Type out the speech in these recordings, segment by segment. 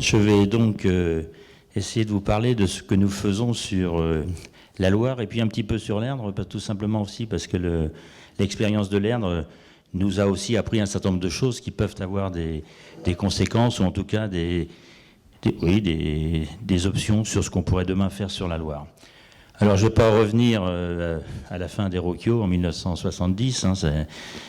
Je vais donc essayer de vous parler de ce que nous faisons sur la Loire et puis un petit peu sur l'Erdre, tout simplement aussi parce que l'expérience de l'Erdre nous a aussi appris un certain nombre de choses qui peuvent avoir des conséquences ou en tout cas des options sur ce qu'on pourrait demain faire sur la Loire. Alors, je ne vais pas revenir à la fin des Rocchio en 1970, hein,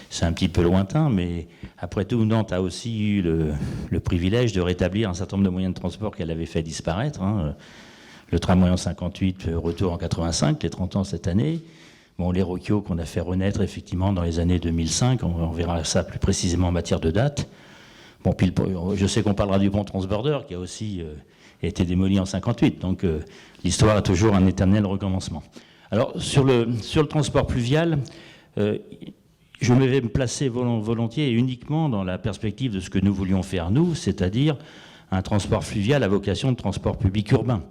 c'est un petit peu lointain, mais après tout, Nantes a aussi eu le privilège de rétablir un certain nombre de moyens de transport qu'elle avait fait disparaître. Hein. Le tramway en 58, retour en 85, les 30 ans cette année. Bon, les Rocchio qu'on a fait renaître effectivement dans les années 2005, on verra ça plus précisément en matière de date. Bon, puis je sais qu'on parlera du pont Transborder qui a aussi été démoli en 58, donc l'histoire a toujours un éternel recommencement. Alors, sur le transport fluvial, je vais me placer volontiers et uniquement dans la perspective de ce que nous voulions faire, nous, c'est-à-dire un transport fluvial à vocation de transport public urbain.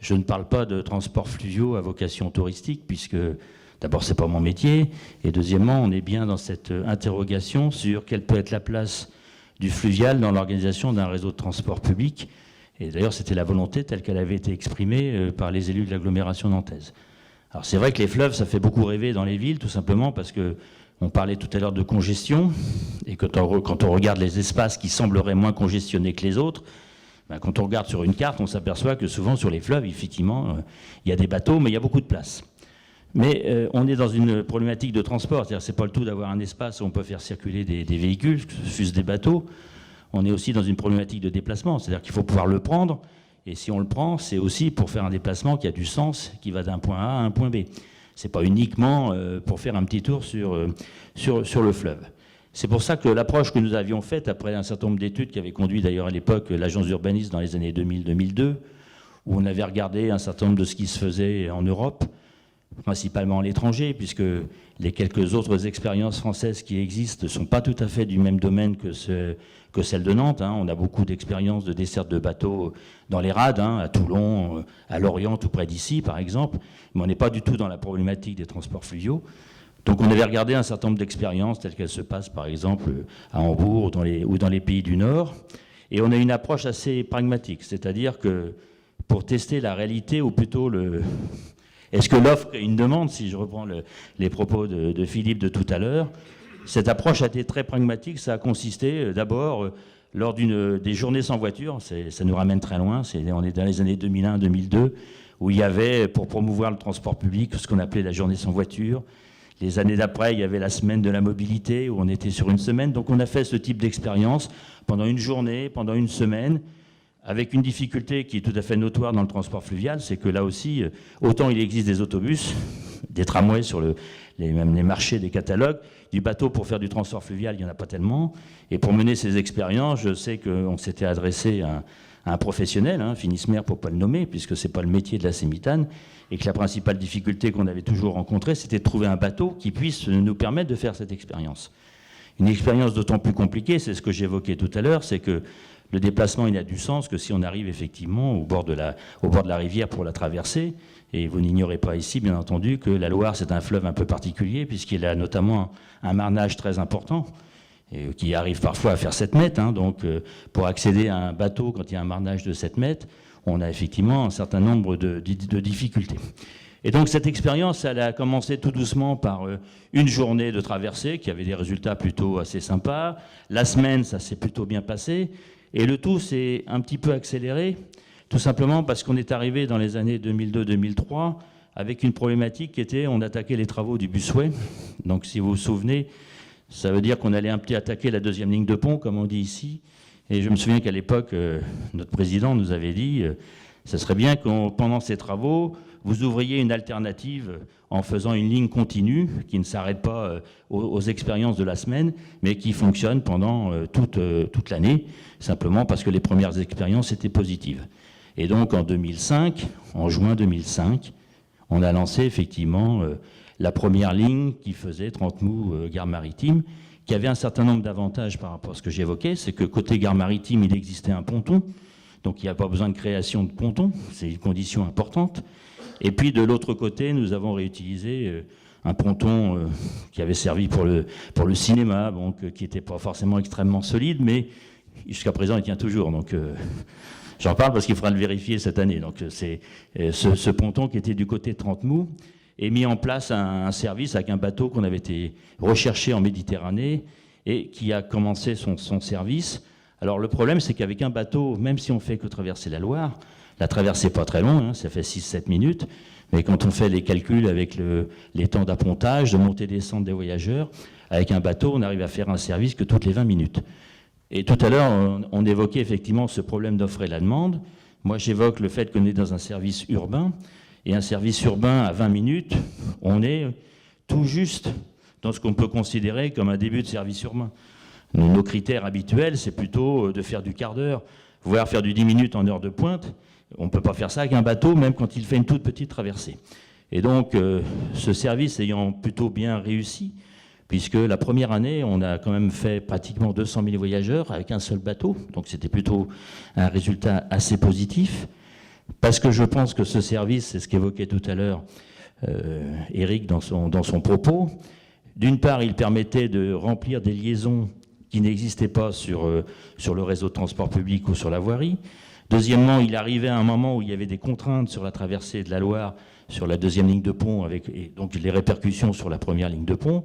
Je ne parle pas de transport fluviaux à vocation touristique, puisque d'abord, c'est pas mon métier, et deuxièmement, on est bien dans cette interrogation sur quelle peut être la place du fluvial dans l'organisation d'un réseau de transport public. Et d'ailleurs, c'était la volonté telle qu'elle avait été exprimée par les élus de l'agglomération nantaise. Alors c'est vrai que les fleuves, ça fait beaucoup rêver dans les villes, tout simplement parce que on parlait tout à l'heure de congestion, et quand on regarde les espaces qui sembleraient moins congestionnés que les autres, ben, quand on regarde sur une carte, on s'aperçoit que souvent sur les fleuves, effectivement, il y a des bateaux, mais il y a beaucoup de place. Mais on est dans une problématique de transport, c'est-à-dire c'est pas le tout d'avoir un espace où on peut faire circuler des véhicules, fût-ce des bateaux. On est aussi dans une problématique de déplacement, c'est-à-dire qu'il faut pouvoir le prendre, et si on le prend, c'est aussi pour faire un déplacement qui a du sens, qui va d'un point A à un point B. C'est pas uniquement pour faire un petit tour sur le fleuve. C'est pour ça que l'approche que nous avions faite, après un certain nombre d'études qui avaient conduit d'ailleurs à l'époque l'agence d'urbanisme dans les années 2000-2002, où on avait regardé un certain nombre de ce qui se faisait en Europe, principalement à l'étranger, puisque les quelques autres expériences françaises qui existent ne sont pas tout à fait du même domaine que celle de Nantes. Hein. On a beaucoup d'expériences de desserte de bateaux dans les rades, hein, à Toulon, à Lorient, tout près d'ici, par exemple, mais on n'est pas du tout dans la problématique des transports fluviaux. Donc on avait regardé un certain nombre d'expériences telles qu'elles se passent, par exemple, à Hambourg ou dans les pays du Nord, et on a une approche assez pragmatique, c'est-à-dire que pour tester la réalité, ou plutôt est-ce que l'offre est une demande, si je reprends les propos de Philippe de tout à l'heure. Cette approche a été très pragmatique. Ça a consisté d'abord lors des journées sans voiture. Ça nous ramène très loin. On est dans les années 2001-2002 où il y avait, pour promouvoir le transport public, ce qu'on appelait la journée sans voiture. Les années d'après, il y avait la semaine de la mobilité où on était sur une semaine. Donc on a fait ce type d'expérience pendant une journée, pendant une semaine, avec une difficulté qui est tout à fait notoire dans le transport fluvial, c'est que là aussi, autant il existe des autobus, des tramways sur même les marchés des catalogues, du bateau pour faire du transport fluvial, il n'y en a pas tellement. Et pour mener ces expériences, je sais qu'on s'était adressé à un professionnel, hein, Finismer pour ne pas le nommer, puisque ce n'est pas le métier de la Sémitane, et que la principale difficulté qu'on avait toujours rencontrée, c'était de trouver un bateau qui puisse nous permettre de faire cette expérience. Une expérience d'autant plus compliquée, c'est ce que j'évoquais tout à l'heure, c'est que le déplacement, il n'a du sens que si on arrive effectivement au bord de la rivière pour la traverser. Et vous n'ignorez pas ici, bien entendu, que la Loire, c'est un fleuve un peu particulier, puisqu'il a notamment un marnage très important, et qui arrive parfois à faire 7 mètres. Hein, donc, pour accéder à un bateau, quand il y a un marnage de 7 mètres, on a effectivement un certain nombre de difficultés. Et donc, cette expérience, elle a commencé tout doucement par une journée de traversée, qui avait des résultats plutôt assez sympas. La semaine, ça s'est plutôt bien passé. Et le tout s'est un petit peu accéléré, tout simplement parce qu'on est arrivé dans les années 2002-2003 avec une problématique qui était, on attaquait les travaux du Busway. Donc si vous vous souvenez, ça veut dire qu'on allait un petit attaquer la deuxième ligne de pont, comme on dit ici. Et je me souviens qu'à l'époque, notre président nous avait dit, ça serait bien que pendant ces travaux, vous ouvriez une alternative en faisant une ligne continue qui ne s'arrête pas aux expériences de la semaine, mais qui fonctionne pendant toute l'année, simplement parce que les premières expériences étaient positives. Et donc en juin 2005, on a lancé effectivement la première ligne qui faisait Trentemoux-Gare Maritime, qui avait un certain nombre d'avantages par rapport à ce que j'évoquais, c'est que côté Gare Maritime, il existait un ponton, donc il n'y a pas besoin de création de ponton, c'est une condition importante. Et puis de l'autre côté, nous avons réutilisé un ponton qui avait servi pour le cinéma, donc qui n'était pas forcément extrêmement solide, mais jusqu'à présent il tient toujours. Donc J'en parle parce qu'il faudra le vérifier cette année. Donc c'est ce ponton qui était du côté de Trentemoux et mis en place un service avec un bateau qu'on avait été recherché en Méditerranée et qui a commencé son service. Alors le problème, c'est qu'avec un bateau, même si on fait que traverser la Loire, la traversée n'est pas très longue, hein, ça fait 6-7 minutes, mais quand on fait les calculs avec les temps d'appontage, de montée-descente des voyageurs, avec un bateau, on arrive à faire un service que toutes les 20 minutes. Et tout à l'heure, on évoquait effectivement ce problème d'offre et la demande. Moi, j'évoque le fait qu'on est dans un service urbain, et un service urbain à 20 minutes, on est tout juste dans ce qu'on peut considérer comme un début de service urbain. Nos critères habituels, c'est plutôt de faire du quart d'heure, voire faire du 10 minutes en heure de pointe. On ne peut pas faire ça avec un bateau, même quand il fait une toute petite traversée. Et donc, ce service ayant plutôt bien réussi, puisque la première année, on a quand même fait pratiquement 200 000 voyageurs avec un seul bateau, donc c'était plutôt un résultat assez positif, parce que je pense que ce service, c'est ce qu'évoquait tout à l'heure Éric dans son propos, d'une part, il permettait de remplir des liaisons qui n'existaient pas sur le réseau de transport public ou sur la voirie. Deuxièmement, il arrivait à un moment où il y avait des contraintes sur la traversée de la Loire, sur la deuxième ligne de pont, et donc les répercussions sur la première ligne de pont.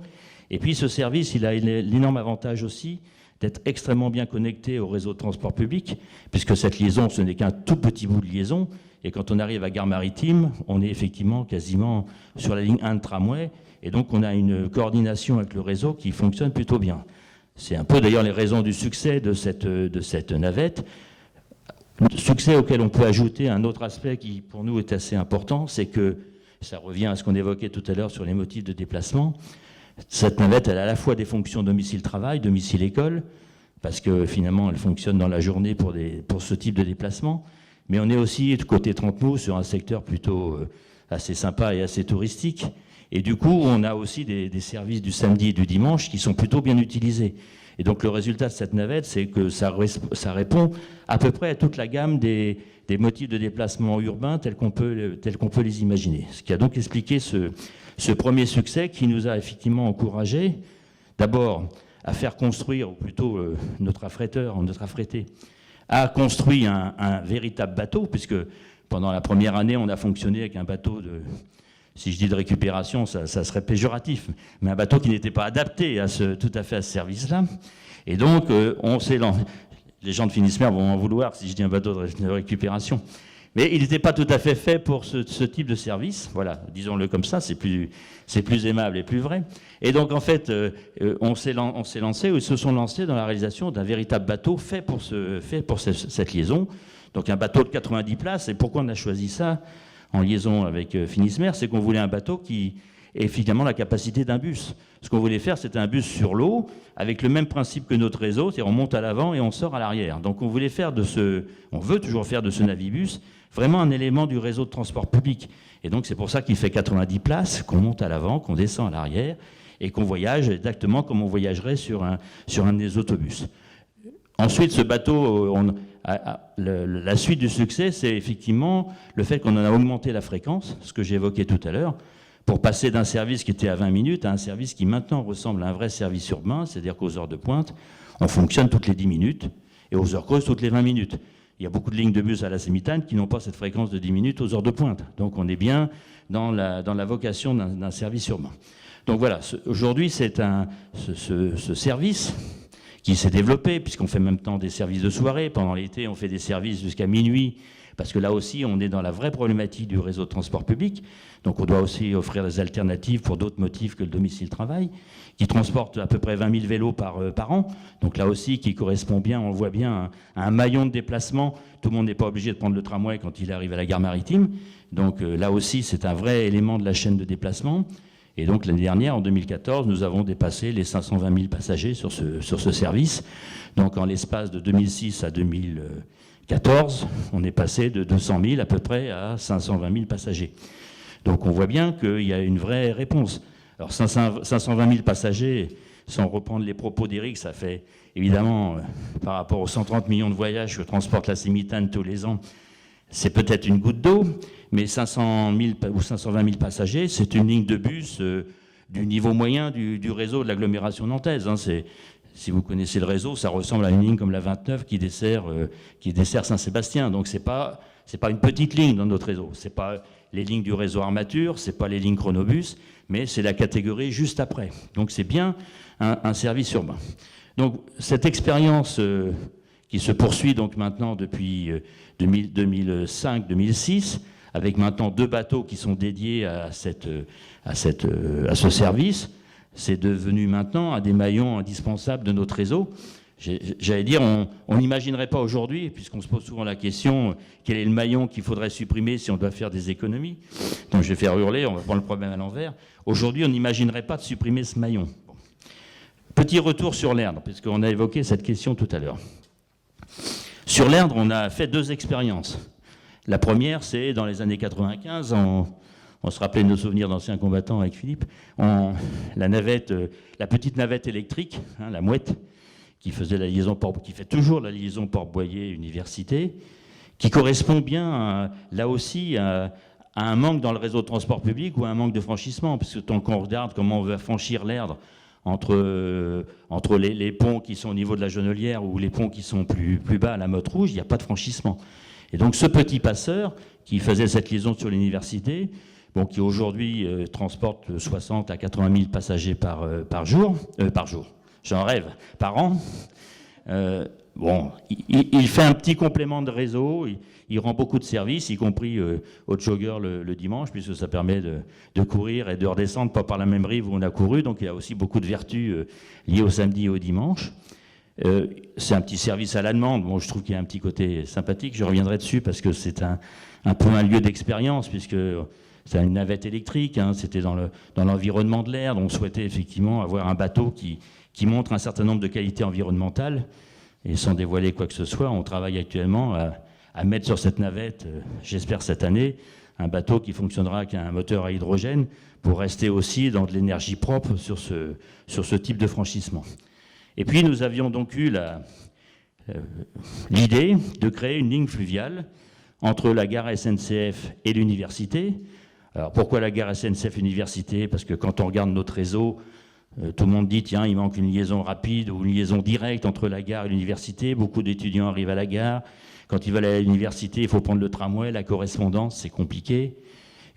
Et puis ce service, il a l'énorme avantage aussi d'être extrêmement bien connecté au réseau de transport public, puisque cette liaison, ce n'est qu'un tout petit bout de liaison, et quand on arrive à Gare Maritime, on est effectivement quasiment sur la ligne 1 de tramway, et donc on a une coordination avec le réseau qui fonctionne plutôt bien. C'est un peu d'ailleurs les raisons du succès de cette navette, succès auquel on peut ajouter un autre aspect qui pour nous est assez important, c'est que, ça revient à ce qu'on évoquait tout à l'heure sur les motifs de déplacement, cette navette, elle a à la fois des fonctions domicile-travail, domicile-école, parce que finalement, elle fonctionne dans la journée pour ce type de déplacement. Mais on est aussi, côté Trentemoux, sur un secteur plutôt assez sympa et assez touristique. Et du coup, on a aussi des services du samedi et du dimanche qui sont plutôt bien utilisés. Et donc, le résultat de cette navette, c'est que ça répond à peu près à toute la gamme des motifs de déplacement urbain tels qu'on peut les imaginer. Ce qui a donc expliqué ce premier succès qui nous a effectivement encouragés, d'abord à faire construire, ou plutôt notre affrété, a construit un véritable bateau, puisque pendant la première année, on a fonctionné avec un bateau si je dis de récupération, ça serait péjoratif, mais un bateau qui n'était pas adapté tout à fait à ce service-là. Et donc, on s'est lancé. Les gens de Finismer vont en vouloir si je dis un bateau de récupération. Mais il n'était pas tout à fait fait pour ce type de service. Voilà, disons-le comme ça, c'est plus aimable et plus vrai. Et donc, en fait, on s'est lancé, ou ils se sont lancés dans la réalisation d'un véritable bateau fait pour cette liaison. Donc, un bateau de 90 places. Et pourquoi on a choisi ça en liaison avec Finismer? C'est qu'on voulait un bateau qui ait finalement la capacité d'un bus. Ce qu'on voulait faire, c'était un bus sur l'eau, avec le même principe que notre réseau, c'est-à-dire on monte à l'avant et on sort à l'arrière. Donc, on veut toujours faire de ce navibus vraiment un élément du réseau de transport public. Et donc, c'est pour ça qu'il fait 90 places, qu'on monte à l'avant, qu'on descend à l'arrière, et qu'on voyage exactement comme on voyagerait sur un des autobus. Ensuite, ce bateau, la suite du succès, c'est effectivement le fait qu'on en a augmenté la fréquence, ce que j'évoquais tout à l'heure, pour passer d'un service qui était à 20 minutes à un service qui maintenant ressemble à un vrai service urbain, c'est-à-dire qu'aux heures de pointe, on fonctionne toutes les 10 minutes, et aux heures creuses, toutes les 20 minutes. Il y a beaucoup de lignes de bus à la Sémitane qui n'ont pas cette fréquence de 10 minutes aux heures de pointe. Donc on est bien dans la vocation d'un service urbain. Donc voilà, aujourd'hui, c'est ce service qui s'est développé, puisqu'on fait en même temps des services de soirée. Pendant l'été, on fait des services jusqu'à minuit, parce que là aussi, on est dans la vraie problématique du réseau de transport public. Donc on doit aussi offrir des alternatives pour d'autres motifs que le domicile-travail, qui transporte à peu près 20 000 vélos par an. Donc là aussi, qui correspond bien, on le voit bien, à un maillon de déplacement. Tout le monde n'est pas obligé de prendre le tramway quand il arrive à la gare maritime. Donc là aussi, c'est un vrai élément de la chaîne de déplacement. Et donc l'année dernière, en 2014, nous avons dépassé les 520 000 passagers sur ce service. Donc en l'espace de 2006 à 2014, on est passé de 200 000 à peu près à 520 000 passagers. Donc on voit bien qu'il y a une vraie réponse. Alors 520 000 passagers, sans reprendre les propos d'Éric, ça fait évidemment, par rapport aux 130 millions de voyages que transporte la Sémitane tous les ans, c'est peut-être une goutte d'eau, mais 500 000 ou 520 000 passagers, c'est une ligne de bus du niveau moyen du réseau de l'agglomération nantaise. Hein. si vous connaissez le réseau, ça ressemble à une ligne comme la 29 qui dessert Saint-Sébastien. Donc c'est pas une petite ligne dans notre réseau. C'est pas les lignes du réseau armature, c'est pas les lignes chronobus, mais c'est la catégorie juste après. Donc c'est bien un service urbain. Donc cette expérience qui se poursuit donc maintenant depuis 2005-2006, avec maintenant 2 bateaux qui sont dédiés à ce service, c'est devenu maintenant un des maillons indispensables de notre réseau. J'allais dire, on n'imaginerait pas aujourd'hui, puisqu'on se pose souvent la question, quel est le maillon qu'il faudrait supprimer si on doit faire des économies. Donc je vais faire hurler, on va prendre le problème à l'envers. Aujourd'hui, on n'imaginerait pas de supprimer ce maillon. Bon. Petit retour sur l'Erdre, puisqu'on a évoqué cette question tout à l'heure. Sur l'Erdre, on a fait 2 expériences. La première, c'est dans les années 95, on se rappelait de nos souvenirs d'anciens combattants avec Philippe, la petite navette électrique, hein, la Mouette, qui faisait la liaison qui fait toujours la liaison Port-Boyer-Université, qui correspond bien, là aussi, à un manque dans le réseau de transport public ou à un manque de franchissement, parce que tant qu'on regarde comment on va franchir l'Erdre entre les ponts qui sont au niveau de la Jonelière ou les ponts qui sont plus bas à la Motte Rouge, il n'y a pas de franchissement. Et donc ce petit passeur qui faisait cette liaison sur l'université, bon, qui aujourd'hui transporte 60 à 80 000 passagers par jour, j'en rêve, par an, bon, il fait un petit complément de réseau, il rend beaucoup de services, y compris aux joggers le dimanche, puisque ça permet de courir et de redescendre pas par la même rive où on a couru, donc il y a aussi beaucoup de vertus liées au samedi et au dimanche. C'est un petit service à la demande. Bon, je trouve qu'il y a un petit côté sympathique. Je reviendrai dessus parce que c'est un peu un lieu d'expérience, puisque c'est une navette électrique. Hein, c'était dans l'environnement de l'Erdre. On souhaitait effectivement avoir un bateau qui montre un certain nombre de qualités environnementales. Et sans dévoiler quoi que ce soit, on travaille actuellement à mettre sur cette navette, j'espère cette année, un bateau qui fonctionnera avec un moteur à hydrogène pour rester aussi dans de l'énergie propre sur ce type de franchissement. Et puis nous avions donc eu l'idée de créer une ligne fluviale entre la gare SNCF et l'université. Alors pourquoi la gare SNCF-Université? Parce que quand on regarde notre réseau, tout le monde dit, tiens, il manque une liaison rapide ou une liaison directe entre la gare et l'université. Beaucoup d'étudiants arrivent à la gare. Quand ils veulent aller à l'université, il faut prendre le tramway, la correspondance, c'est compliqué.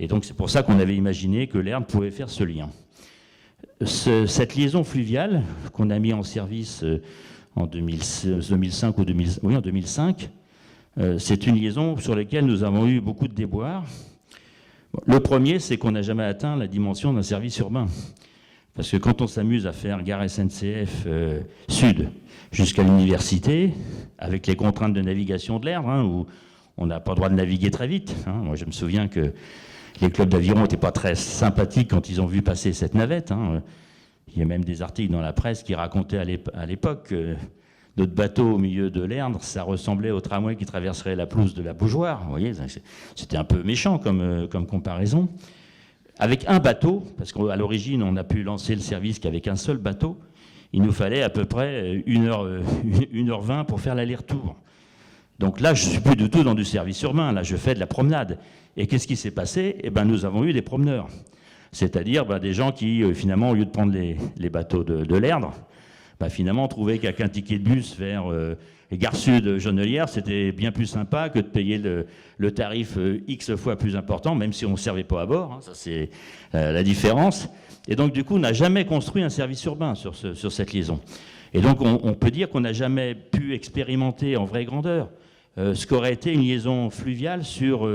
Et donc c'est pour ça qu'on avait imaginé que l'Erdre pouvait faire ce lien. Cette liaison fluviale qu'on a mis en service en 2005 ou en 2005, c'est une liaison sur laquelle nous avons eu beaucoup de déboires. Le premier, c'est qu'on n'a jamais atteint la dimension d'un service urbain. Parce que quand on s'amuse à faire gare SNCF Sud jusqu'à l'université, avec les contraintes de navigation de l'Erdre, hein, où on n'a pas le droit de naviguer très vite. Hein. Moi, je me souviens que les clubs d'aviron n'étaient pas très sympathiques quand ils ont vu passer cette navette. Hein. Il y a même des articles dans la presse qui racontaient à l'époque que notre bateau au milieu de l'Erdre, ça ressemblait au tramway qui traverserait la pelouse de la Bougeoire. Vous voyez, c'était un peu méchant comme comparaison. Avec un bateau, parce qu'à l'origine, on a pu lancer le service qu'avec un seul bateau, il nous fallait à peu près 1h20 pour faire l'aller-retour. Donc là, je ne suis plus du tout dans du service urbain, là je fais de la promenade. Et qu'est-ce qui s'est passé? Eh ben, nous avons eu des promeneurs, c'est-à-dire des gens qui, finalement, au lieu de prendre les bateaux de l'Erdre, finalement, trouvaient qu'avec un ticket de bus vers Gare Sud Jonelière, c'était bien plus sympa que de payer le tarif X fois plus important, même si on ne servait pas à bord, hein, ça c'est la différence. Et donc, du coup, on n'a jamais construit un service urbain sur cette liaison. Et donc, on peut dire qu'on n'a jamais pu expérimenter en vraie grandeur ce qu'aurait été une liaison fluviale sur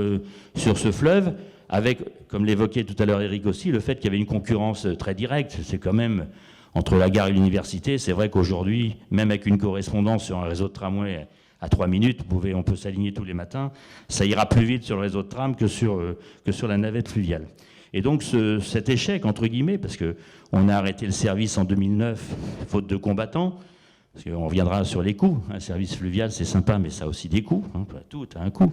ce fleuve, avec, comme l'évoquait tout à l'heure Eric aussi, le fait qu'il y avait une concurrence très directe. C'est quand même, entre la gare et l'université, c'est vrai qu'aujourd'hui, même avec une correspondance sur un réseau de tramway à 3 minutes, on peut s'aligner tous les matins, ça ira plus vite sur le réseau de tram que sur la navette fluviale. Et donc cet échec, entre guillemets, parce qu'on a arrêté le service en 2009, faute de combattants, parce qu'on reviendra sur les coûts. Un service fluvial, c'est sympa, mais ça a aussi des coûts. Hein, tout a un coût.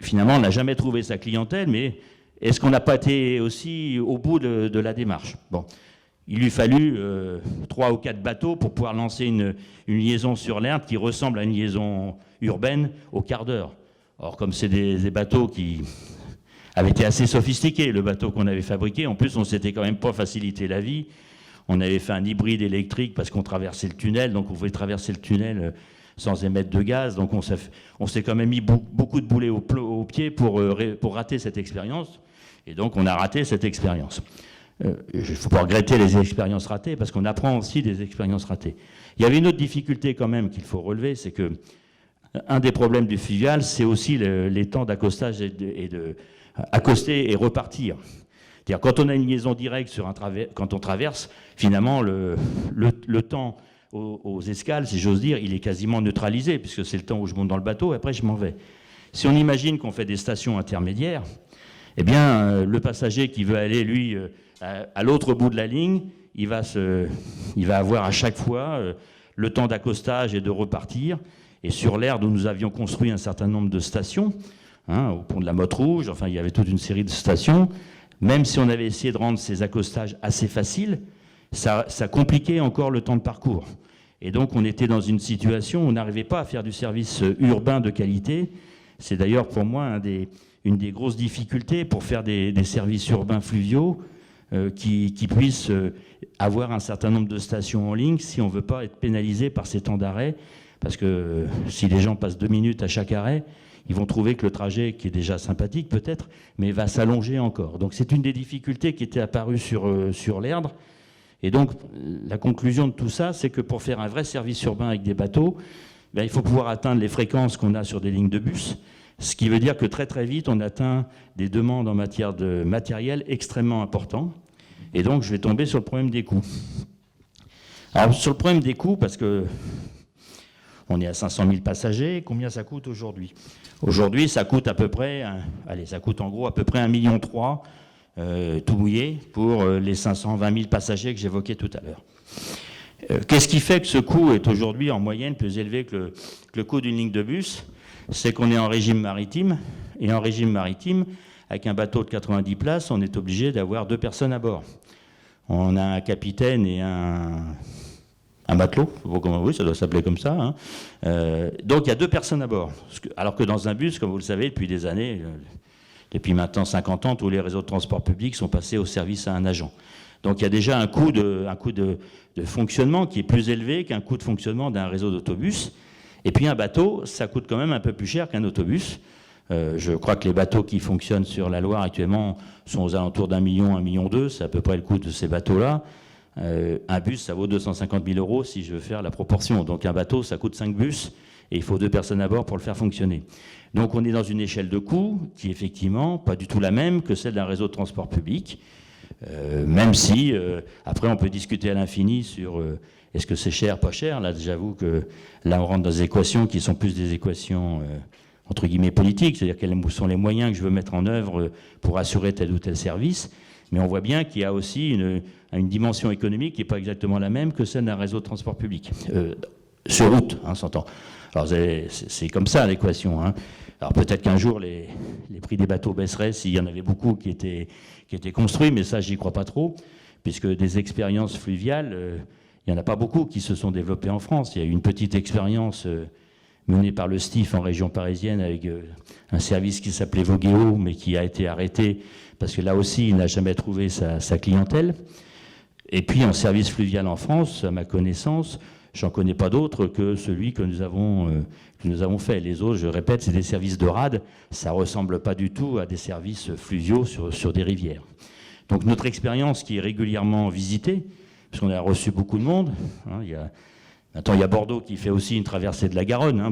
Finalement, on n'a jamais trouvé sa clientèle, mais est-ce qu'on n'a pas été aussi au bout de la démarche? Bon, il lui fallut 3 ou 4 bateaux pour pouvoir lancer une liaison sur l'Erdre qui ressemble à une liaison urbaine au quart d'heure. Or, comme c'est des bateaux qui avaient été assez sophistiqués, le bateau qu'on avait fabriqué, en plus, on ne s'était quand même pas facilité la vie. On avait fait un hybride électrique parce qu'on traversait le tunnel, donc on pouvait traverser le tunnel sans émettre de gaz. Donc on s'est quand même mis beaucoup de boulets au pied pour rater cette expérience. Et donc on a raté cette expérience. Il ne faut pas regretter les expériences ratées, parce qu'on apprend aussi des expériences ratées. Il y avait une autre difficulté quand même qu'il faut relever, c'est que un des problèmes du fluvial, c'est aussi les temps d'accostage et de accoster et repartir. C'est-à-dire, quand on a une liaison directe quand on traverse, finalement, le temps aux escales, si j'ose dire, il est quasiment neutralisé, puisque c'est le temps où je monte dans le bateau, et après je m'en vais. Si on imagine qu'on fait des stations intermédiaires, eh bien, le passager qui veut aller, lui, à l'autre bout de la ligne, il va avoir à chaque fois le temps d'accostage et de repartir. Et sur l'Erdre, où nous avions construit un certain nombre de stations, au pont de la Motte Rouge, enfin, il y avait toute une série de stations, même si on avait essayé de rendre ces accostages assez faciles, ça compliquait encore le temps de parcours. Et donc, on était dans une situation où on n'arrivait pas à faire du service urbain de qualité. C'est d'ailleurs pour moi une des grosses difficultés pour faire des services urbains fluviaux qui puissent avoir un certain nombre de stations en ligne si on ne veut pas être pénalisé par ces temps d'arrêt. Parce que si les gens passent 2 minutes à chaque arrêt, ils vont trouver que le trajet, qui est déjà sympathique peut-être, mais va s'allonger encore. Donc c'est une des difficultés qui était apparue sur l'Erdre. Et donc la conclusion de tout ça, c'est que pour faire un vrai service urbain avec des bateaux, il faut pouvoir atteindre les fréquences qu'on a sur des lignes de bus, ce qui veut dire que très très vite, on atteint des demandes en matière de matériel extrêmement importants. Et donc je vais tomber sur le problème des coûts. Alors sur le problème des coûts, parce que on est à 500 000 passagers. Combien ça coûte aujourd'hui ? Aujourd'hui, ça coûte à peu près, ça coûte en gros à peu près 1,3 million tout mouillé pour les 520 000 passagers que j'évoquais tout à l'heure. Qu'est-ce qui fait que ce coût est aujourd'hui en moyenne plus élevé que le coût d'une ligne de bus ? C'est qu'on est en régime maritime. Et en régime maritime, avec un bateau de 90 places, on est obligé d'avoir 2 personnes à bord. On a un capitaine et un matelot, oui, ça doit s'appeler comme ça. Donc il y a 2 personnes à bord. Alors que dans un bus, comme vous le savez, depuis des années, depuis maintenant 50 ans, tous les réseaux de transport public sont passés au service à un agent. Donc il y a déjà un coût de fonctionnement qui est plus élevé qu'un coût de fonctionnement d'un réseau d'autobus. Et puis un bateau, ça coûte quand même un peu plus cher qu'un autobus. Je crois que les bateaux qui fonctionnent sur la Loire actuellement sont aux alentours d'1 million, 1,2 million. C'est à peu près le coût de ces bateaux-là. Un bus, ça vaut 250 000 € si je veux faire la proportion. Donc un bateau, ça coûte 5 bus et il faut 2 personnes à bord pour le faire fonctionner. Donc on est dans une échelle de coût qui est effectivement pas du tout la même que celle d'un réseau de transport public, même si après on peut discuter à l'infini sur est-ce que c'est cher, pas cher. Là, j'avoue que là on rentre dans des équations qui sont plus des équations entre guillemets politiques, c'est-à-dire quels sont les moyens que je veux mettre en œuvre pour assurer tel ou tel service. Mais on voit bien qu'il y a aussi une dimension économique qui n'est pas exactement la même que celle d'un réseau de transport public. Sur route, s'entend. Alors c'est comme ça l'équation. Alors peut-être qu'un jour les prix des bateaux baisseraient s'il y en avait beaucoup qui étaient construits, mais ça j'y crois pas trop, puisque des expériences fluviales, il n'y en a pas beaucoup qui se sont développées en France. Il y a eu une petite expérience menée par le STIF en région parisienne avec un service qui s'appelait Voguéo, mais qui a été arrêté parce que là aussi, il n'a jamais trouvé sa clientèle. Et puis, en service fluvial en France, à ma connaissance, j'en connais pas d'autre que celui que nous avons fait. Les autres, je répète, c'est des services de rade. Ça ressemble pas du tout à des services fluviaux sur des rivières. Donc, notre expérience qui est régulièrement visitée, parce qu'on a reçu beaucoup de monde, Maintenant, il y a Bordeaux qui fait aussi une traversée de la Garonne.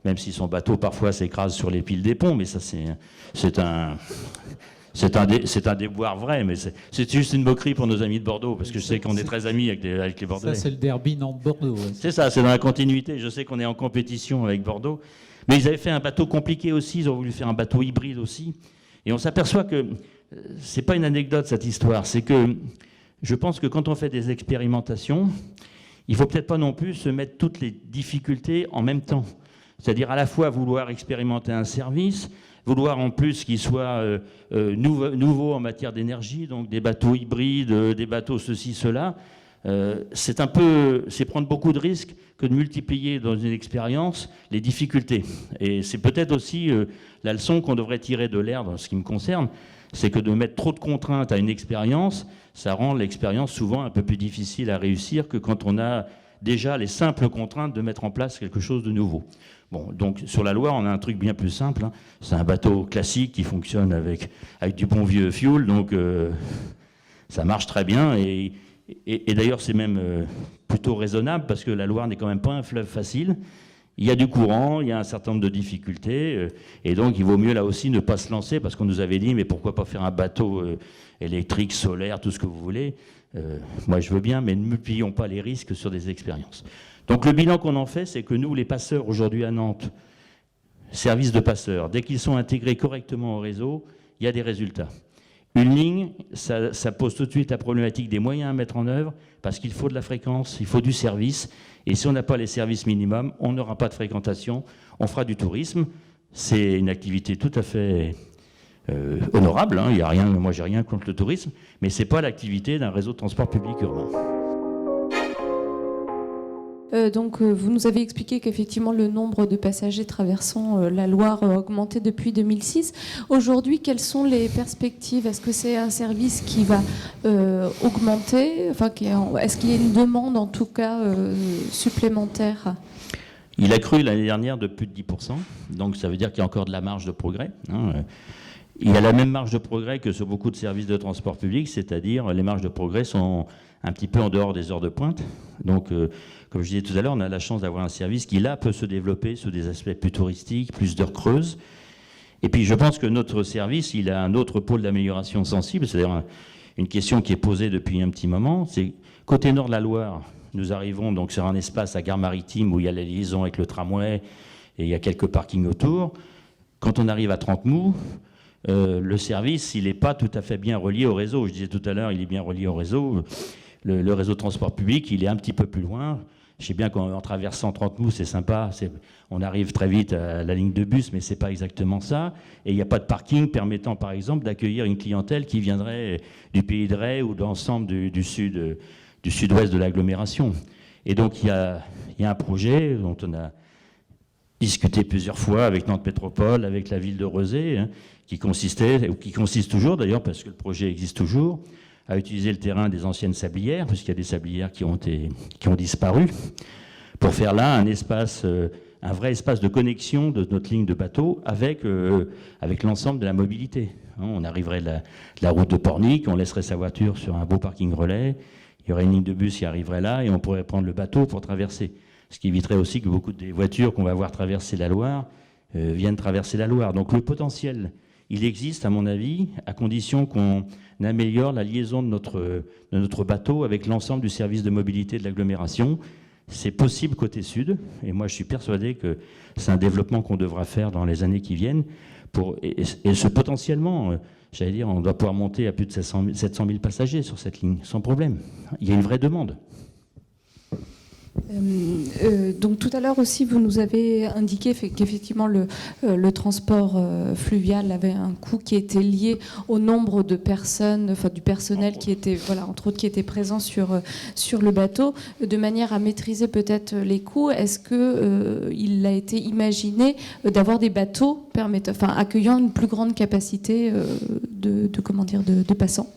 Même si son bateau parfois s'écrase sur les piles des ponts, mais ça c'est un déboire vrai, mais c'est juste une moquerie pour nos amis de Bordeaux, parce que je sais qu'on est très amis avec les Bordelais. Ça, c'est le derby Nantes-Bordeaux. Ouais. C'est ça, c'est dans la continuité. Je sais qu'on est en compétition avec Bordeaux. Mais ils avaient fait un bateau compliqué aussi, ils ont voulu faire un bateau hybride aussi. Et on s'aperçoit que c'est pas une anecdote cette histoire, c'est que je pense que quand on fait des expérimentations, il ne faut peut-être pas non plus se mettre toutes les difficultés en même temps. C'est-à-dire à la fois vouloir expérimenter un service, vouloir en plus qu'il soit nouveau en matière d'énergie, donc des bateaux hybrides, des bateaux ceci, cela. c'est prendre beaucoup de risques que de multiplier dans une expérience les difficultés. Et c'est peut-être aussi la leçon qu'on devrait tirer de l'air dans ce qui me concerne, c'est que de mettre trop de contraintes à une expérience, ça rend l'expérience souvent un peu plus difficile à réussir que quand on a déjà les simples contraintes de mettre en place quelque chose de nouveau. Bon, donc sur la Loire, on a un truc bien plus simple, hein. C'est un bateau classique qui fonctionne avec du bon vieux fioul, donc ça marche très bien. Et d'ailleurs, c'est même plutôt raisonnable parce que la Loire n'est quand même pas un fleuve facile. Il y a du courant, il y a un certain nombre de difficultés, et donc il vaut mieux là aussi ne pas se lancer parce qu'on nous avait dit mais pourquoi pas faire un bateau électrique, solaire, tout ce que vous voulez. Moi je veux bien, mais ne multiplions pas les risques sur des expériences. Donc le bilan qu'on en fait, c'est que nous, les passeurs aujourd'hui à Nantes, services de passeurs, dès qu'ils sont intégrés correctement au réseau, il y a des résultats. Une ligne, ça pose tout de suite la problématique des moyens à mettre en œuvre, parce qu'il faut de la fréquence, il faut du service, et si on n'a pas les services minimums, on n'aura pas de fréquentation, on fera du tourisme. C'est une activité tout à fait honorable, hein. Il y a rien, moi j'ai rien contre le tourisme, mais ce n'est pas l'activité d'un réseau de transport public urbain. Donc, vous nous avez expliqué qu'effectivement le nombre de passagers traversant la Loire a augmenté depuis 2006. Aujourd'hui, quelles sont les perspectives? Est-ce que c'est un service qui va augmenter? Enfin, est-ce qu'il y a une demande en tout cas supplémentaire? Il a cru l'année dernière de plus de 10%, donc ça veut dire qu'il y a encore de la marge de progrès, hein. Il y a la même marge de progrès que sur beaucoup de services de transport public, c'est-à-dire les marges de progrès sont un petit peu en dehors des heures de pointe. Donc, comme je disais tout à l'heure, on a la chance d'avoir un service qui, là, peut se développer sous des aspects plus touristiques, plus d'heures creuses. Et puis, je pense que notre service, il a un autre pôle d'amélioration sensible, c'est-à-dire une question qui est posée depuis un petit moment, c'est côté nord de la Loire, nous arrivons donc sur un espace à Gare Maritime où il y a la liaison avec le tramway et il y a quelques parkings autour. Quand on arrive à Trente-Mous, le service, il n'est pas tout à fait bien relié au réseau. Je disais tout à l'heure, il est bien relié au réseau. Le réseau de transport public, il est un petit peu plus loin. Je sais bien qu'en traversant Trente-Mous, c'est sympa. On arrive très vite à la ligne de bus, mais ce n'est pas exactement ça. Et il n'y a pas de parking permettant, par exemple, d'accueillir une clientèle qui viendrait du Pays de Retz ou de l'ensemble du sud-ouest de l'agglomération. Et donc, il y a un projet dont on a discuté plusieurs fois avec Nantes Métropole, avec la ville de Rezé, hein, qui consiste toujours d'ailleurs, parce que le projet existe toujours, à utiliser le terrain des anciennes sablières, puisqu'il y a des sablières qui ont disparu, pour faire là un vrai espace de connexion de notre ligne de bateau avec l'ensemble de la mobilité. On arriverait de la route de Pornic, on laisserait sa voiture sur un beau parking relais, il y aurait une ligne de bus qui arriverait là, et on pourrait prendre le bateau pour traverser. Ce qui éviterait aussi que beaucoup des voitures qu'on va voir traverser la Loire viennent traverser la Loire. Donc le potentiel, il existe, à mon avis, à condition qu'on améliore la liaison de notre bateau avec l'ensemble du service de mobilité de l'agglomération. C'est possible côté sud, et moi je suis persuadé que c'est un développement qu'on devra faire dans les années qui viennent. Et ce potentiellement, j'allais dire, on doit pouvoir monter à plus de 700 000 passagers sur cette ligne, sans problème. Il y a une vraie demande. Donc tout à l'heure aussi, vous nous avez indiqué qu'effectivement le transport fluvial avait un coût qui était lié au nombre de personnes, enfin du personnel qui était, voilà, entre autres, qui était présent sur le bateau, de manière à maîtriser peut-être les coûts. Est-ce que il a été imaginé d'avoir des bateaux accueillant une plus grande capacité de passants?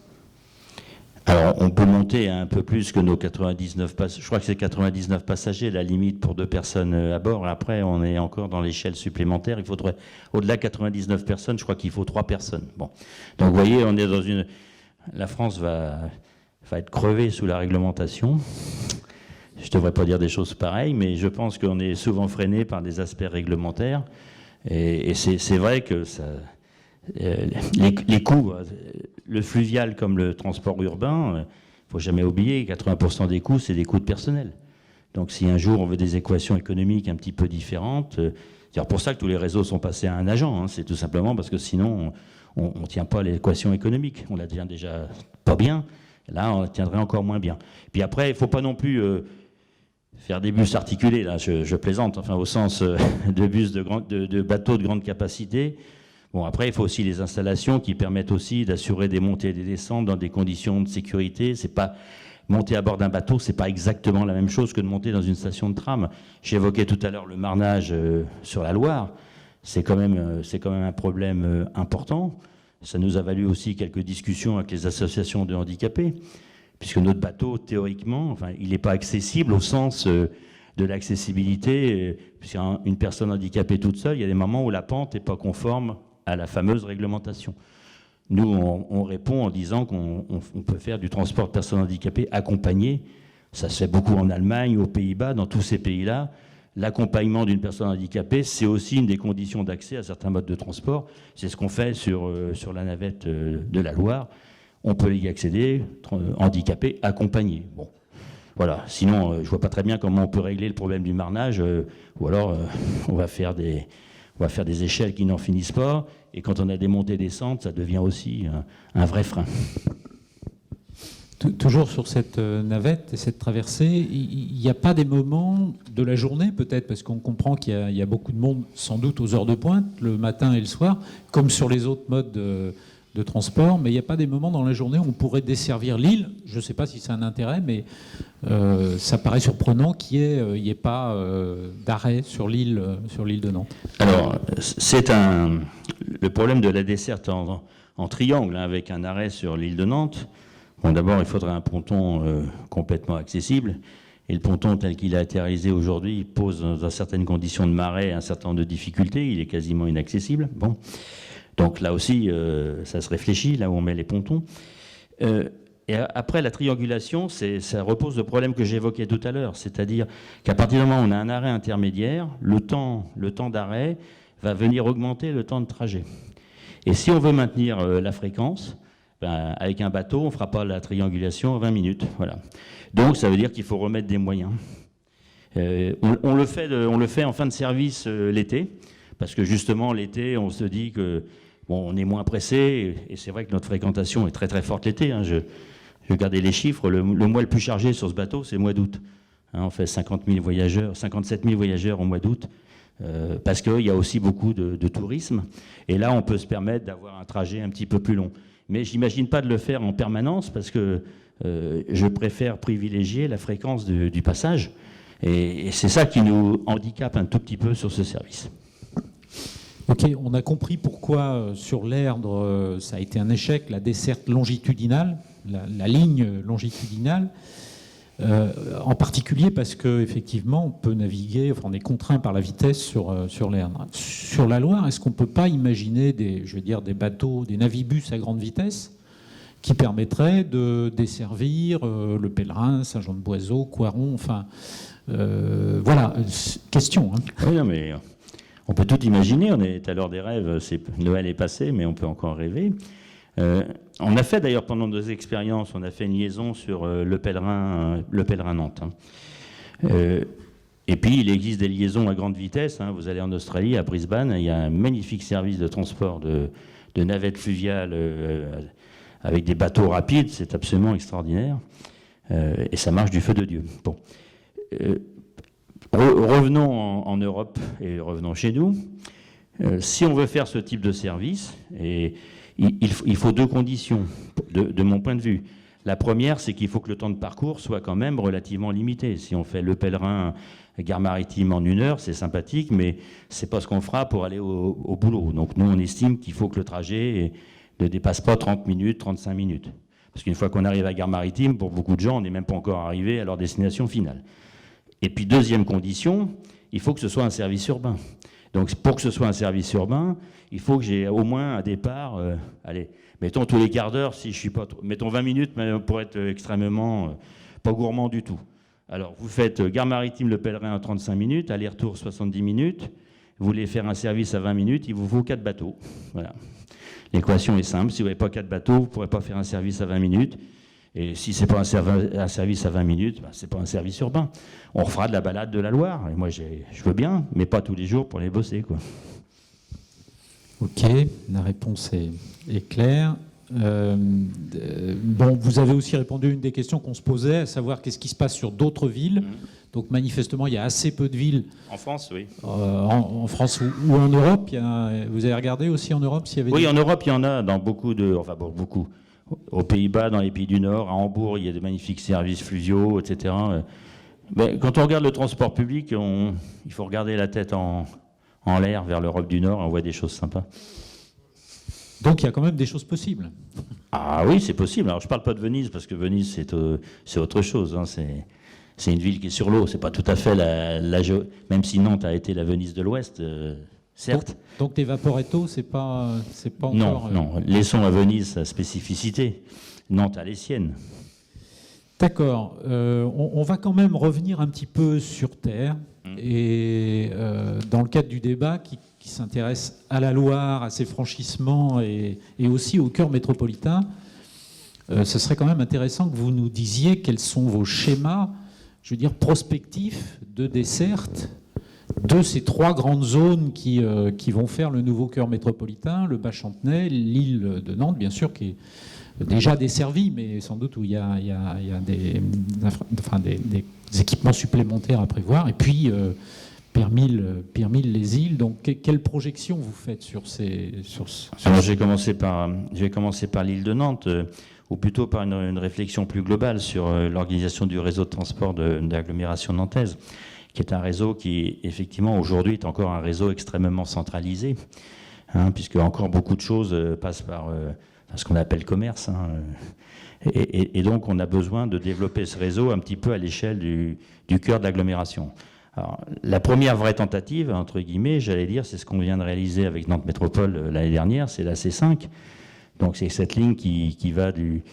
Alors, on peut monter un peu plus que nos 99 passagers. Je crois que c'est 99 passagers, la limite pour 2 personnes à bord. Après, on est encore dans l'échelle supplémentaire. Il faudrait, au-delà de 99 personnes, je crois qu'il faut 3 personnes. Bon. Donc, vous voyez, on est dans une... La France va être crevée sous la réglementation. Je ne devrais pas dire des choses pareilles, mais je pense qu'on est souvent freiné par des aspects réglementaires. Et c'est vrai que ça... Les coûts, le fluvial comme le transport urbain, il ne faut jamais oublier, 80% des coûts, c'est des coûts de personnel. Donc si un jour on veut des équations économiques un petit peu différentes, c'est pour ça que tous les réseaux sont passés à un agent, hein, c'est tout simplement parce que sinon on ne tient pas l'équation économique, on la tient déjà pas bien, là on la tiendrait encore moins bien. Puis après, il ne faut pas non plus faire des bus articulés, là je plaisante, enfin au sens de bus de bateaux de grande capacité. Bon, après, il faut aussi les installations qui permettent aussi d'assurer des montées et des descentes dans des conditions de sécurité. C'est pas monter à bord d'un bateau, c'est pas exactement la même chose que de monter dans une station de tram. J'évoquais tout à l'heure le marnage sur la Loire. C'est quand même un problème important. Ça nous a valu aussi quelques discussions avec les associations de handicapés, puisque notre bateau, théoriquement, enfin, il n'est pas accessible au sens de l'accessibilité, puisqu'une personne handicapée toute seule, il y a des moments où la pente n'est pas conforme à la fameuse réglementation. Nous, on répond en disant qu'on peut faire du transport de personnes handicapées accompagné. Ça se fait beaucoup en Allemagne, aux Pays-Bas, dans tous ces pays-là. L'accompagnement d'une personne handicapée, c'est aussi une des conditions d'accès à certains modes de transport. C'est ce qu'on fait sur la navette de la Loire. On peut y accéder, handicapé, accompagné. Bon, voilà. Sinon, je ne vois pas très bien comment on peut régler le problème du marnage. Ou alors, on va faire des échelles qui n'en finissent pas. Et quand on a des montées et descentes, ça devient aussi un vrai frein. Toujours sur cette navette et cette traversée, il n'y a pas des moments de la journée, peut-être, parce qu'on comprend qu'il y a beaucoup de monde, sans doute aux heures de pointe, le matin et le soir, comme sur les autres modes de transport, mais il n'y a pas des moments dans la journée où on pourrait desservir l'île. Je ne sais pas si c'est un intérêt, mais ça paraît surprenant qu'il n'y ait pas d'arrêt sur l'île de Nantes. Alors, le problème de la desserte en triangle, hein, avec un arrêt sur l'île de Nantes. Bon, d'abord, il faudrait un ponton complètement accessible. Et le ponton tel qu'il a été réalisé aujourd'hui pose dans certaines conditions de marée un certain nombre de difficultés. Il est quasiment inaccessible. Bon. Donc là aussi, ça se réfléchit, là où on met les pontons. Et après, la triangulation, ça repose le problème que j'évoquais tout à l'heure. C'est-à-dire qu'à partir du moment où on a un arrêt intermédiaire, le temps d'arrêt va venir augmenter le temps de trajet. Et si on veut maintenir la fréquence, avec un bateau, on ne fera pas la triangulation en 20 minutes. Voilà. Donc ça veut dire qu'il faut remettre des moyens. On le fait en fin de service l'été, parce que justement l'été, on se dit que on est moins pressé, et c'est vrai que notre fréquentation est très très forte l'été. Hein. Je regardais les chiffres, le mois le plus chargé sur ce bateau, c'est le mois d'août. Hein, on fait 57 000 voyageurs au mois d'août, parce qu'il y a aussi beaucoup de tourisme. Et là, on peut se permettre d'avoir un trajet un petit peu plus long. Mais je n'imagine pas de le faire en permanence parce que je préfère privilégier la fréquence du passage. Et c'est ça qui nous handicape un tout petit peu sur ce service. Ok, on a compris pourquoi sur l'Erdre, ça a été un échec, la desserte longitudinale, la ligne longitudinale. En particulier parce qu'effectivement, on peut naviguer, enfin, on est contraint par la vitesse sur l'Erdre. Sur la Loire, est-ce qu'on ne peut pas imaginer des bateaux, des navibus à grande vitesse qui permettraient de desservir le Pèlerin, Saint-Jean-de-Boiseau, Coiron, enfin, voilà, question. Hein. Oui, non, mais on peut tout imaginer, on est à l'heure des rêves, Noël est passé, mais on peut encore rêver. On a fait d'ailleurs pendant nos expériences, on a fait une liaison sur le Pèlerin Nantes. Hein. Et puis il existe des liaisons à grande vitesse. Hein. Vous allez en Australie, à Brisbane, il y a un magnifique service de transport de navettes fluviales avec des bateaux rapides, c'est absolument extraordinaire. Et ça marche du feu de Dieu. Bon. Revenons en Europe et revenons chez nous. Si on veut faire ce type de service, il faut deux conditions, de mon point de vue. La première, c'est qu'il faut que le temps de parcours soit quand même relativement limité. Si on fait le Pèlerin, gare maritime en 1 heure, c'est sympathique, mais c'est pas ce qu'on fera pour aller au boulot. Donc nous, on estime qu'il faut que le trajet ne dépasse pas 30 minutes, 35 minutes. Parce qu'une fois qu'on arrive à gare maritime, pour beaucoup de gens, on n'est même pas encore arrivé à leur destination finale. Et puis deuxième condition, il faut que ce soit un service urbain. Donc pour que ce soit un service urbain, il faut que j'ai au moins un départ, mettons tous les quarts d'heure, si je suis pas mettons 20 minutes pour être extrêmement pas gourmand du tout. Alors vous faites gare maritime Le Pèlerin à 35 minutes, aller-retour 70 minutes, vous voulez faire un service à 20 minutes, il vous faut 4 bateaux. Voilà. L'équation est simple, si vous n'avez pas 4 bateaux, vous ne pourrez pas faire un service à 20 minutes. Et si ce n'est pas un service à 20 minutes, ce n'est pas un service urbain. On refera de la balade de la Loire. Et moi, je veux bien, mais pas tous les jours pour les bosser, quoi. Ok, la réponse est claire. Bon, vous avez aussi répondu à une des questions qu'on se posait, à savoir qu'est-ce qui se passe sur d'autres villes. Donc manifestement, il y a assez peu de villes. En France, oui. En France ou en Europe. Vous avez regardé aussi en Europe s'il y avait en Europe, il y en a dans beaucoup de... Enfin, bon, beaucoup. aux Pays-Bas, dans les pays du Nord, à Hambourg, il y a de magnifiques services fluviaux, etc. Mais quand on regarde le transport public, il faut regarder la tête en l'air vers l'Europe du Nord, on voit des choses sympas. Donc il y a quand même des choses possibles. Ah oui, c'est possible. Alors je ne parle pas de Venise, parce que Venise, c'est autre chose. Hein. C'est une ville qui est sur l'eau. C'est pas tout à fait même si Nantes a été la Venise de l'Ouest, certes. Donc tes Vaporetto, c'est pas encore... Non. Laissons à Venise sa spécificité. Nantes a les siennes. D'accord. On va quand même revenir un petit peu sur Terre. Et dans le cadre du débat qui s'intéresse à la Loire, à ses franchissements et aussi au cœur métropolitain, ce serait quand même intéressant que vous nous disiez quels sont vos schémas, je veux dire, prospectifs de desserte de ces 3 grandes zones qui vont faire le nouveau cœur métropolitain, le Bas-Chantenay, l'île de Nantes, bien sûr, qui est déjà desservie, mais sans doute où il y a des équipements supplémentaires à prévoir, et puis Pirmil-les-Îles. Donc, quelle projection vous faites sur ces... Alors, je vais commencer par l'île de Nantes, ou plutôt par une réflexion plus globale sur l'organisation du réseau de transport de l'agglomération nantaise, qui est un réseau qui, effectivement, aujourd'hui est encore un réseau extrêmement centralisé, hein, puisque encore beaucoup de choses passent par ce qu'on appelle commerce. Hein, et donc, on a besoin de développer ce réseau un petit peu à l'échelle du cœur de l'agglomération. Alors, la première vraie tentative, entre guillemets, j'allais dire, c'est ce qu'on vient de réaliser avec Nantes Métropole l'année dernière, c'est la C5. Donc, c'est cette ligne qui va du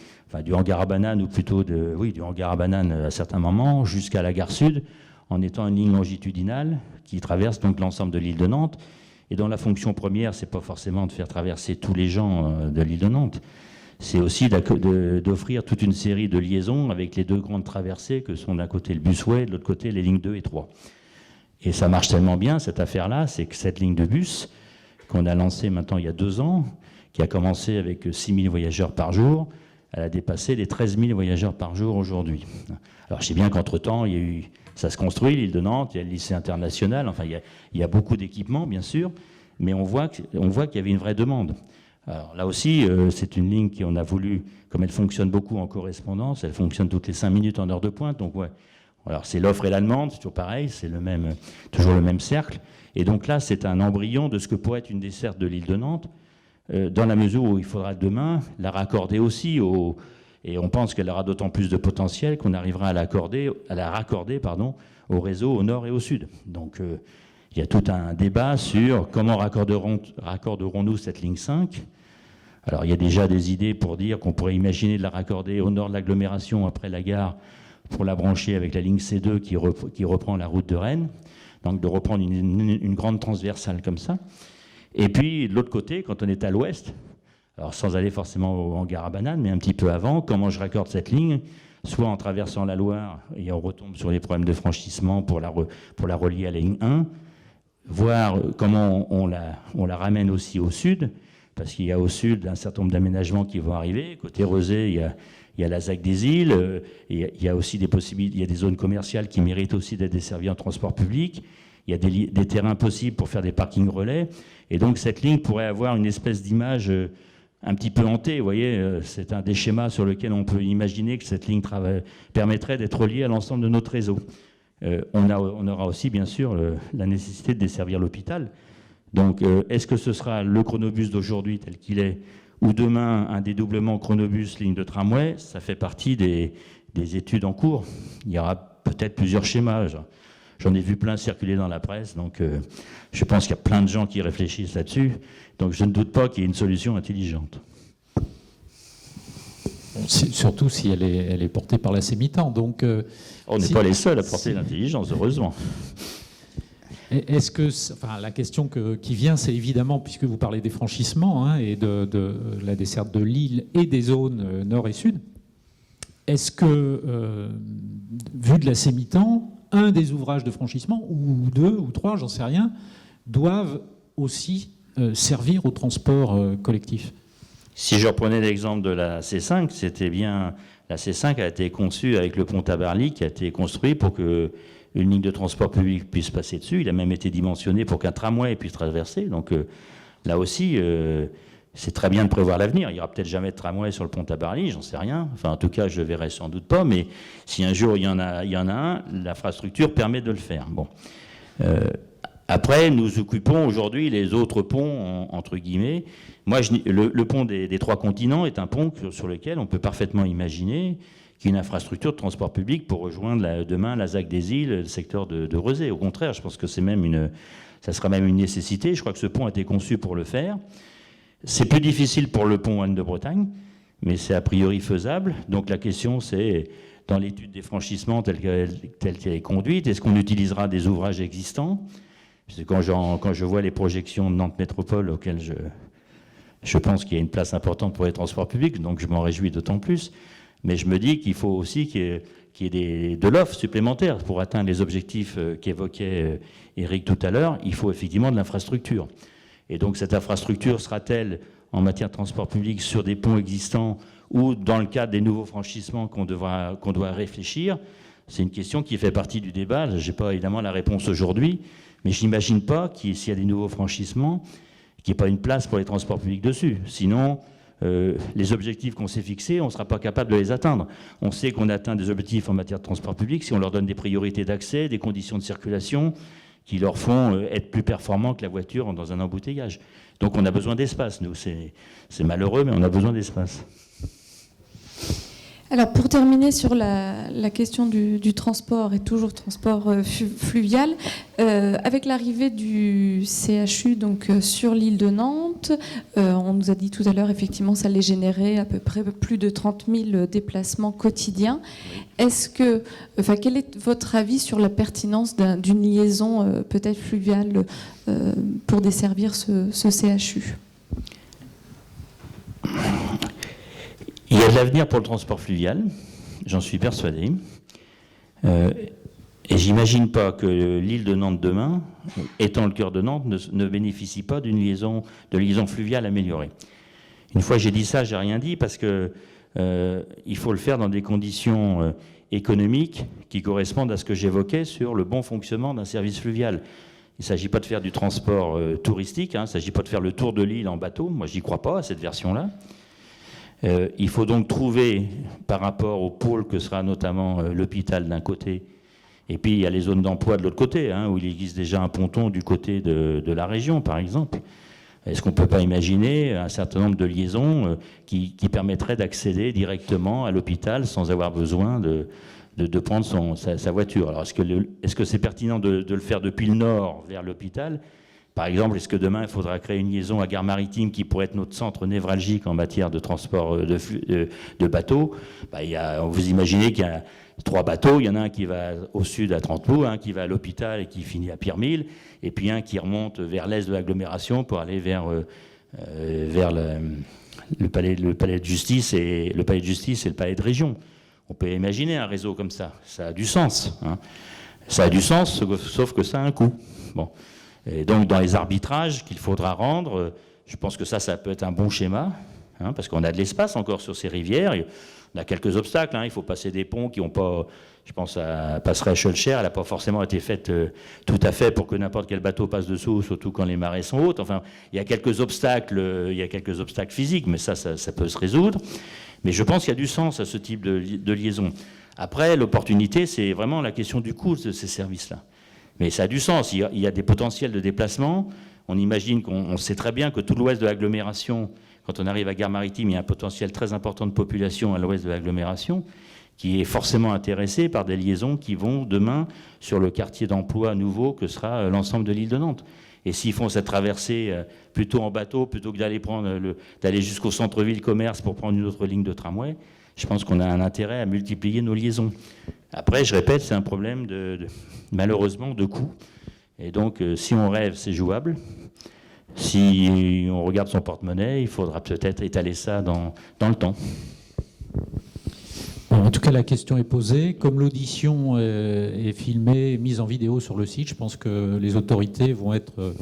hangar à bananes, ou plutôt du hangar à bananes à certains moments, jusqu'à la gare sud, en étant une ligne longitudinale qui traverse donc l'ensemble de l'île de Nantes, et dont la fonction première, c'est pas forcément de faire traverser tous les gens de l'île de Nantes, c'est aussi d'offrir toute une série de liaisons avec les 2 grandes traversées que sont d'un côté le busway, de l'autre côté les lignes 2 et 3. Et ça marche tellement bien, cette affaire-là, c'est que cette ligne de bus, qu'on a lancée maintenant il y a 2 ans, qui a commencé avec 6 000 voyageurs par jour, elle a dépassé les 13 000 voyageurs par jour aujourd'hui. Alors je sais bien qu'entre-temps, ça se construit, l'île de Nantes, il y a le lycée international, enfin il y a beaucoup d'équipements, bien sûr, mais on voit qu'il y avait une vraie demande. Alors là aussi, c'est une ligne qu'on a voulu, comme elle fonctionne beaucoup en correspondance, elle fonctionne toutes les 5 minutes en heure de pointe, donc ouais. Alors c'est l'offre et la demande, c'est toujours pareil, c'est toujours le même cercle. Et donc là, c'est un embryon de ce que pourrait être une desserte de l'île de Nantes, dans la mesure où il faudra demain la raccorder aussi et on pense qu'elle aura d'autant plus de potentiel qu'on arrivera à la raccorder au réseau au nord et au sud. Donc il y a tout un débat sur comment raccorderons-nous cette ligne 5. Alors il y a déjà des idées pour dire qu'on pourrait imaginer de la raccorder au nord de l'agglomération après la gare pour la brancher avec la ligne C2 qui reprend la route de Rennes, donc de reprendre une grande transversale comme ça. Et puis de l'autre côté, quand on est à l'ouest, alors sans aller forcément au hangar à bananes, mais un petit peu avant, comment je raccorde cette ligne, soit en traversant la Loire, et on retombe sur les problèmes de franchissement pour la relier à la ligne 1, voir comment on la ramène aussi au sud, parce qu'il y a au sud un certain nombre d'aménagements qui vont arriver. Côté Rezé, il y a la ZAC des îles, il y a aussi des possibilités, il y a des zones commerciales qui méritent aussi d'être desservies en transport public, il y a des terrains possibles pour faire des parkings relais, et donc cette ligne pourrait avoir une espèce d'image un petit peu hantée. Vous voyez, c'est un des schémas sur lequel on peut imaginer que cette ligne permettrait d'être reliée à l'ensemble de notre réseau. On aura aussi, bien sûr, la nécessité de desservir l'hôpital. Donc, est-ce que ce sera le chronobus d'aujourd'hui tel qu'il est, ou demain un dédoublement chronobus ligne de tramway? Ça fait partie des études en cours. Il y aura peut-être plusieurs schémas. J'en ai vu plein circuler dans la presse, donc je pense qu'il y a plein de gens qui réfléchissent là-dessus. Donc je ne doute pas qu'il y ait une solution intelligente. Surtout si elle est portée par la Sémitan. Donc, on n'est pas les seuls à porter l'intelligence, heureusement. Est-ce que, la question qui vient, c'est évidemment, puisque vous parlez des franchissements et de la desserte de l'île et des zones nord et sud, est-ce que, vu de la Sémitan, un des ouvrages de franchissement, ou 2 ou 3, j'en sais rien, doivent aussi servir au transport collectif? Si je reprenais l'exemple de la C5, c'était bien... La C5 a été conçue avec le pont Tabarly, qui a été construit pour qu'une ligne de transport public puisse passer dessus. Il a même été dimensionné pour qu'un tramway puisse traverser. Donc là aussi, c'est très bien de prévoir l'avenir. Il n'y aura peut-être jamais de tramway sur le pont Tabarly, j'en sais rien. Enfin, en tout cas, je le verrai sans doute pas. Mais si un jour il y en a un, l'infrastructure permet de le faire. Bon. Après, nous occupons aujourd'hui les autres ponts, entre guillemets. Moi, le pont des trois continents est un pont sur lequel on peut parfaitement imaginer qu'il y ait une infrastructure de transport public pour rejoindre demain la ZAC des îles, le secteur de Rezé. Au contraire, je pense que ça sera même une nécessité. Je crois que ce pont a été conçu pour le faire. C'est plus difficile pour le pont Anne de Bretagne, mais c'est a priori faisable. Donc la question, c'est, dans l'étude des franchissements telle qu'elle est conduite, est-ce qu'on utilisera des ouvrages existants ? Parce que quand je vois les projections de Nantes Métropole, auxquelles je pense qu'il y a une place importante pour les transports publics, donc je m'en réjouis d'autant plus. Mais je me dis qu'il faut aussi qu'il y ait de l'offre supplémentaire pour atteindre les objectifs qu'évoquait Éric tout à l'heure. Il faut effectivement de l'infrastructure. Et donc cette infrastructure sera-t-elle en matière de transport public sur des ponts existants ou dans le cadre des nouveaux franchissements qu'on doit réfléchir? C'est une question qui fait partie du débat. Je n'ai pas évidemment la réponse aujourd'hui, mais je n'imagine pas s'il y a des nouveaux franchissements, qu'il n'y ait pas une place pour les transports publics dessus. Sinon, les objectifs qu'on s'est fixés, on ne sera pas capable de les atteindre. On sait qu'on atteint des objectifs en matière de transport public si on leur donne des priorités d'accès, des conditions de circulation qui leur font être plus performants que la voiture dans un embouteillage. Donc on a besoin d'espace, nous. C'est malheureux, mais on a besoin d'espace. Alors pour terminer sur la question du transport, et toujours transport fluvial, avec l'arrivée du CHU donc, sur l'île de Nantes, on nous a dit tout à l'heure, effectivement, ça allait générer à peu près plus de 30 000 déplacements quotidiens. Quel est votre avis sur la pertinence d'une liaison peut-être fluviale pour desservir ce CHU ? Il y a de l'avenir pour le transport fluvial, j'en suis persuadé. Et j'imagine pas que l'île de Nantes demain, étant le cœur de Nantes, ne bénéficie pas d'une liaison fluviale améliorée. Une fois j'ai dit ça, j'ai rien dit, parce que il faut le faire dans des conditions économiques qui correspondent à ce que j'évoquais sur le bon fonctionnement d'un service fluvial. Il ne s'agit pas de faire du transport touristique, il ne s'agit pas de faire le tour de l'île en bateau. Moi, j'y crois pas à cette version-là. Il faut donc trouver, par rapport au pôle que sera notamment l'hôpital d'un côté, et puis il y a les zones d'emploi de l'autre côté, où il existe déjà un ponton du côté de la région, par exemple. Est-ce qu'on ne peut pas imaginer un certain nombre de liaisons qui permettraient d'accéder directement à l'hôpital sans avoir besoin de prendre sa voiture? Alors est-ce que c'est pertinent de le faire depuis le nord vers l'hôpital? Par exemple, est-ce que demain, il faudra créer une liaison à Gare Maritime qui pourrait être notre centre névralgique en matière de transport de bateaux? Vous imaginez qu'il y a 3 bateaux, il y en a un qui va au sud à Trenteloup, un qui va à l'hôpital et qui finit à Pirmil, et puis un qui remonte vers l'est de l'agglomération pour aller vers le palais de justice et le palais de région. On peut imaginer un réseau comme ça. Ça a du sens. Ça a du sens, sauf que ça a un coût. Bon. Et donc, dans les arbitrages qu'il faudra rendre, je pense que ça peut être un bon schéma, parce qu'on a de l'espace encore sur ces rivières. On a quelques obstacles. Il faut passer des ponts qui n'ont pas, je pense à passerelle Schulcher, elle n'a pas forcément été faite tout à fait pour que n'importe quel bateau passe dessous, surtout quand les marées sont hautes. Enfin, il y a quelques obstacles physiques, mais ça peut se résoudre. Mais je pense qu'il y a du sens à ce type de liaison. Après, l'opportunité, c'est vraiment la question du coût de ces services-là. Mais ça a du sens. Il y a des potentiels de déplacement. On imagine qu'on sait très bien que tout l'ouest de l'agglomération, quand on arrive à Gare Maritime, il y a un potentiel très important de population à l'ouest de l'agglomération qui est forcément intéressé par des liaisons qui vont demain sur le quartier d'emploi nouveau que sera l'ensemble de l'île de Nantes. Et s'ils font cette traversée plutôt en bateau, plutôt que d'aller jusqu'au centre-ville commerce pour prendre une autre ligne de tramway, je pense qu'on a un intérêt à multiplier nos liaisons. Après, je répète, c'est un problème malheureusement de coût. Et donc, si on rêve, c'est jouable. Si on regarde son porte-monnaie, il faudra peut-être étaler ça dans le temps. En tout cas, la question est posée. Comme l'audition est filmée, mise en vidéo sur le site, je pense que les autorités vont être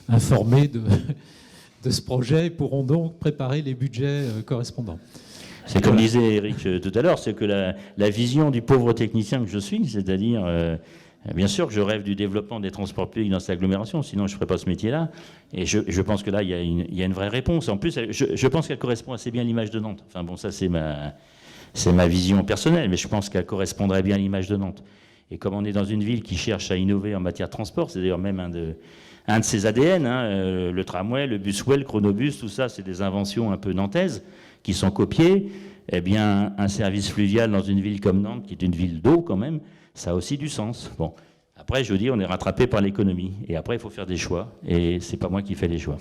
informées de ce projet et pourront donc préparer les budgets correspondants. C'est comme disait Éric tout à l'heure, c'est que la vision du pauvre technicien que je suis, c'est-à-dire Bien sûr que je rêve du développement des transports publics dans cette agglomération, sinon je ne ferais pas ce métier-là. Et je pense que là, il y a une vraie réponse. En plus, je pense qu'elle correspond assez bien à l'image de Nantes. Enfin bon, ça c'est ma vision personnelle, mais je pense qu'elle correspondrait bien à l'image de Nantes. Et comme on est dans une ville qui cherche à innover en matière de transport, c'est d'ailleurs même un de ses ADN, hein, le tramway, le busway, le chronobus, tout ça, c'est des inventions un peu nantaises qui sont copiées. Eh bien, un service fluvial dans une ville comme Nantes, qui est une ville d'eau quand même, ça a aussi du sens. Bon, après, je dis, on est rattrapé par l'économie. Et après, il faut faire des choix. Et c'est pas moi qui fais les choix.